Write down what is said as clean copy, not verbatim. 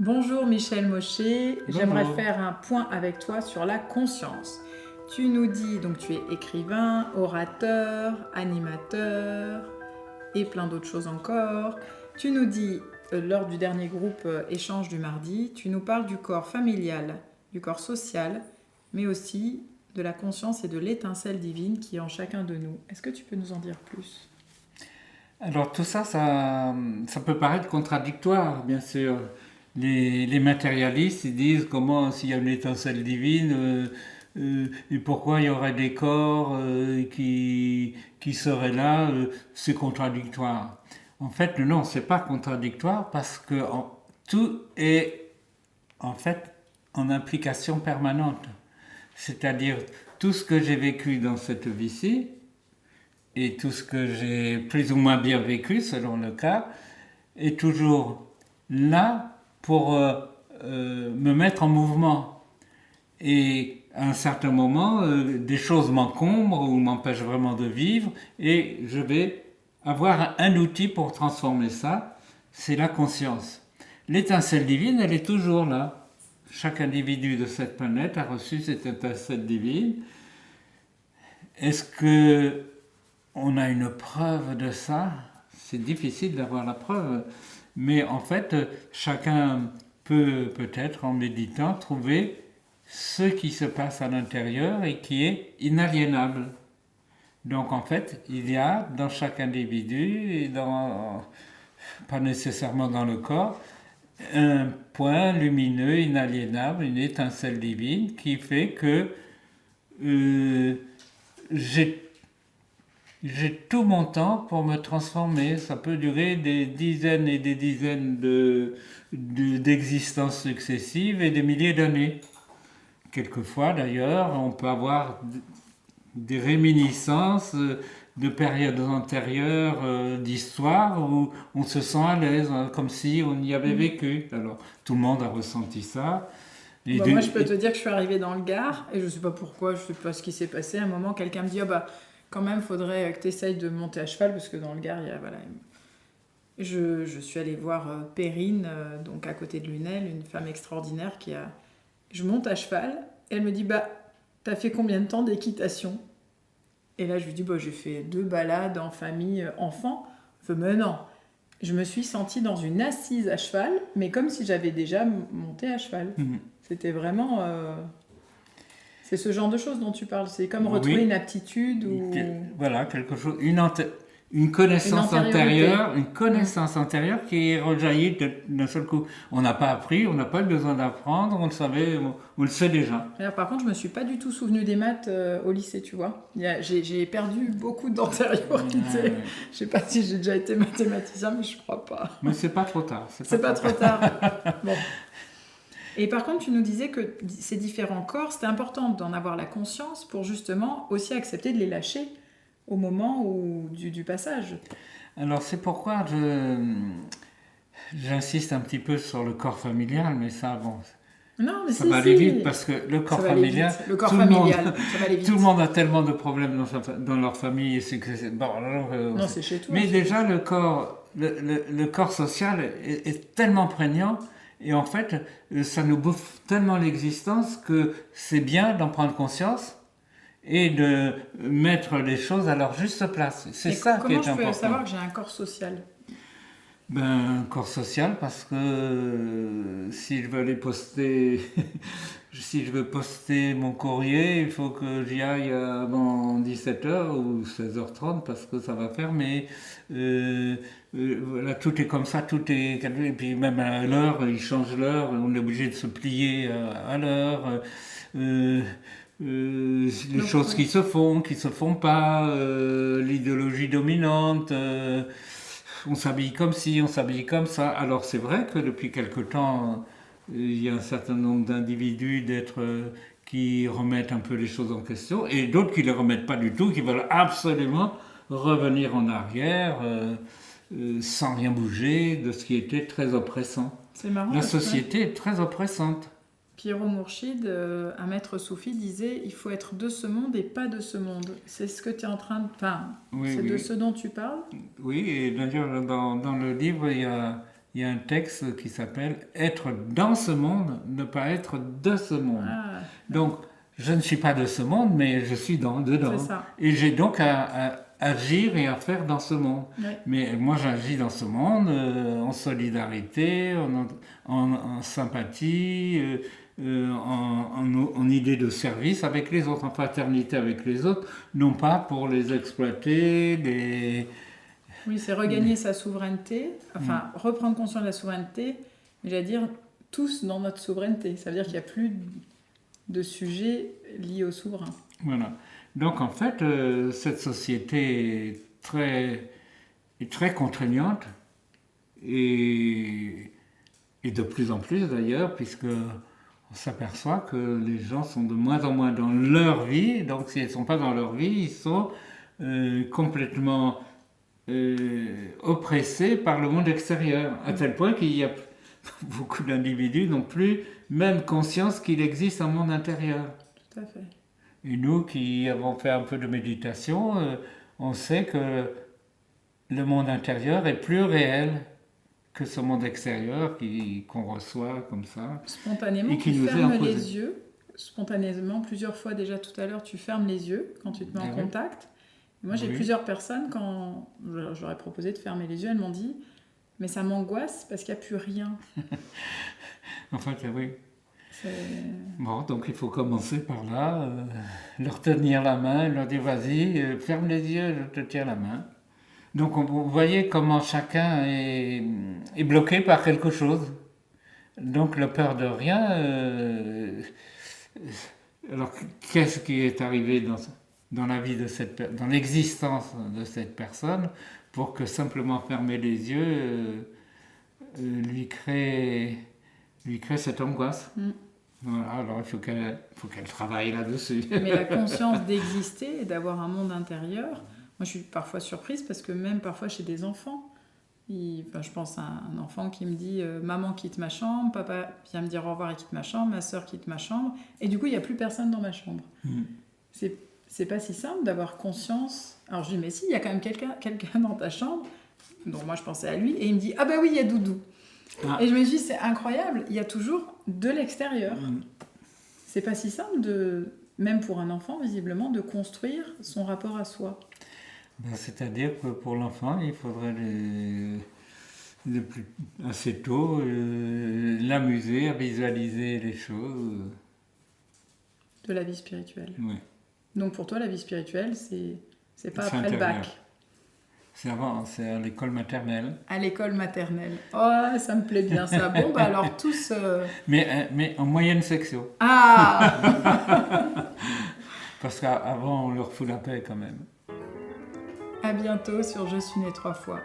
Bonjour Michel Mochet, j'aimerais Bonjour. faire un point avec toi sur la conscience. Tu nous dis, donc tu es écrivain, orateur, animateur et plein d'autres choses encore. Tu nous dis, lors du dernier groupe échange du mardi, tu nous parles du corps familial, du corps social, mais aussi de la conscience et de l'étincelle divine qui est en chacun de nous. Est-ce que tu peux nous en dire plus? Alors tout ça, ça peut paraître contradictoire, bien sûr. Les matérialistes, ils disent comment s'il y a une étincelle divine, et pourquoi il y aurait des corps qui seraient là, c'est contradictoire. En fait, non, c'est pas contradictoire parce que tout est en fait en implication permanente. C'est-à-dire tout ce que j'ai vécu dans cette vie-ci, et tout ce que j'ai plus ou moins bien vécu, selon le cas, est toujours là pour me mettre en mouvement. Et à un certain moment, des choses m'encombrent ou m'empêchent vraiment de vivre, et je vais avoir un outil pour transformer ça, c'est la conscience. L'étincelle divine, elle est toujours là. Chaque individu de cette planète a reçu cette étincelle divine. Est-ce que on a une preuve de ça? C'est difficile d'avoir la preuve, mais en fait, chacun peut peut-être, en méditant, trouver ce qui se passe à l'intérieur et qui est inaliénable. Donc en fait, il y a dans chaque individu, et pas nécessairement dans le corps, un point lumineux, inaliénable, une étincelle divine qui fait que euh, j'ai tout mon temps pour me transformer. Ça peut durer des dizaines et des dizaines d'existences successives et des milliers d'années. Quelquefois, d'ailleurs, on peut avoir des réminiscences de périodes antérieures d'histoire où on se sent à l'aise, hein, comme si on y avait vécu. Alors, tout le monde a ressenti ça. Moi, je peux te dire que je suis arrivée dans le Gard et je ne sais pas pourquoi, je ne sais pas ce qui s'est passé. À un moment, quelqu'un me dit, quand même, faudrait que tu essayes de monter à cheval parce que dans le Gard, il y a, voilà. Je suis allée voir Perrine, donc à côté de Lunel, une femme extraordinaire qui a. Je monte à cheval et elle me dit, t'as fait combien de temps d'équitation? Et là, je lui dis, j'ai fait 2 balades en famille, enfant. Elle fait, mais non. Je me suis sentie dans une assise à cheval, mais comme si j'avais déjà monté à cheval. C'était vraiment. C'est ce genre de choses dont tu parles. C'est comme retrouver Oui, une aptitude ou voilà, quelque chose, une connaissance antérieure, une connaissance antérieure qui est rejaillie d'un seul coup. On n'a pas appris, on n'a pas besoin d'apprendre, on le savait, on le sait déjà. Alors, par contre, je me suis pas du tout souvenu des maths au lycée, tu vois. J'ai perdu beaucoup d'antériorité. Je sais pas si j'ai déjà été mathématicien, mais je crois pas. Mais c'est pas trop tard. C'est pas trop tard. Bon. Et par contre, tu nous disais que ces différents corps, c'était important d'en avoir la conscience pour justement aussi accepter de les lâcher au moment du passage. Alors c'est pourquoi j'insiste un petit peu sur le corps familial, mais ça, bon, Non, mais ça si, va aller si. vite parce que le corps Ça va aller familial, vite. Le corps tout le monde, familial, ça va aller vite. tout le monde a tellement de problèmes dans leur famille. Bon, alors, Non, c'est chez toi. mais déjà le corps social est tellement prégnant et en fait, ça nous bouffe tellement l'existence que c'est bien d'en prendre conscience et de mettre les choses à leur juste place. C'est ça qui est Comment je peux important. savoir que j'ai un corps social? Ben, corps social, parce que si je veux aller poster, si je veux poster mon courrier, il faut que j'y aille avant 17h ou 16h30 parce que ça va fermer. Voilà, tout est comme ça, tout est. Et puis même à l'heure, ils changent l'heure, on est obligé de se plier à l'heure. Les choses qui se font pas, l'idéologie dominante. On s'habille comme ci, on s'habille comme ça. Alors c'est vrai que depuis quelque temps, il y a un certain nombre d'individus, d'êtres qui remettent un peu les choses en question, et d'autres qui ne les remettent pas du tout, qui veulent absolument revenir en arrière sans rien bouger de ce qui était très oppressant. C'est marrant. La société est très oppressante. Pierrot Mourchid, un maître soufi, disait il faut être de ce monde et pas de ce monde. C'est ce que tu es en train de. Enfin, Oui, c'est oui. de ce dont tu parles. Oui, et d'ailleurs, dans le livre, il y a il y a un texte qui s'appelle « Être dans ce monde, ne pas être de ce monde Ah, ». Donc, je ne suis pas de ce monde, mais je suis dedans. c'est ça. Et j'ai donc à agir et à faire dans ce monde. Ouais. Mais moi, j'agis dans ce monde en solidarité, en sympathie, en idée de service avec les autres, en fraternité avec les autres, non pas pour les exploiter, Oui, c'est regagner sa souveraineté, enfin reprendre conscience de la souveraineté, mais j'allais dire tous dans notre souveraineté. Ça veut dire qu'il n'y a plus de sujets liés au souverain. Voilà. Donc en fait, cette société est très contraignante et de plus en plus d'ailleurs, puisque on s'aperçoit que les gens sont de moins en moins dans leur vie. Donc s'ils ne sont pas dans leur vie, ils sont complètement oppressés par le monde extérieur, à tel point qu'il y a beaucoup d'individus n'ont plus même conscience qu'il existe un monde intérieur. Tout à fait. Et nous qui avons fait un peu de méditation, on sait que le monde intérieur est plus réel que ce monde extérieur qu'on reçoit comme ça. Spontanément, et qui tu nous est fermes imposé. les yeux. Spontanément, plusieurs fois déjà tout à l'heure, tu fermes les yeux quand tu te mets en Oui. contact. Et moi, j'ai Oui. plusieurs personnes, quand je leur ai proposé de fermer les yeux, elles m'ont dit « Mais ça m'angoisse parce qu'il n'y a plus rien. En fait, oui. » C'est... Bon, donc il faut commencer par là, leur tenir la main, leur dire vas-y, ferme les yeux, je te tiens la main. Donc vous voyez comment chacun est bloqué par quelque chose. Donc la peur de rien. Alors qu'est-ce qui est arrivé dans la vie de dans l'existence de cette personne pour que simplement fermer les yeux lui crée cette angoisse. Voilà, alors il faut qu'elle travaille là-dessus. Mais la conscience d'exister et d'avoir un monde intérieur, moi je suis parfois surprise parce que même parfois chez des enfants, je pense à un enfant qui me dit maman quitte ma chambre, papa vient me dire au revoir et quitte ma chambre, ma soeur quitte ma chambre, et du coup il n'y a plus personne dans ma chambre. C'est pas si simple d'avoir conscience. Alors je dis mais si, il y a quand même quelqu'un dans ta chambre. Donc moi je pensais à lui et il me dit ah bah oui il y a Doudou. Et je me dis c'est incroyable, il y a toujours de l'extérieur. C'est pas si simple même pour un enfant visiblement de construire son rapport à soi. C'est-à-dire que pour l'enfant il faudrait assez tôt l'amuser à visualiser les choses. De la vie spirituelle. Oui. Donc pour toi la vie spirituelle c'est pas après intérieur. le bac. C'est avant, c'est à l'école maternelle. À l'école maternelle. Oh, ça me plaît bien ça. Bon, bah alors tous... Mais en moyenne section. Ah Parce qu'avant, on leur fout la paix quand même. À bientôt sur Je suis né 3 fois.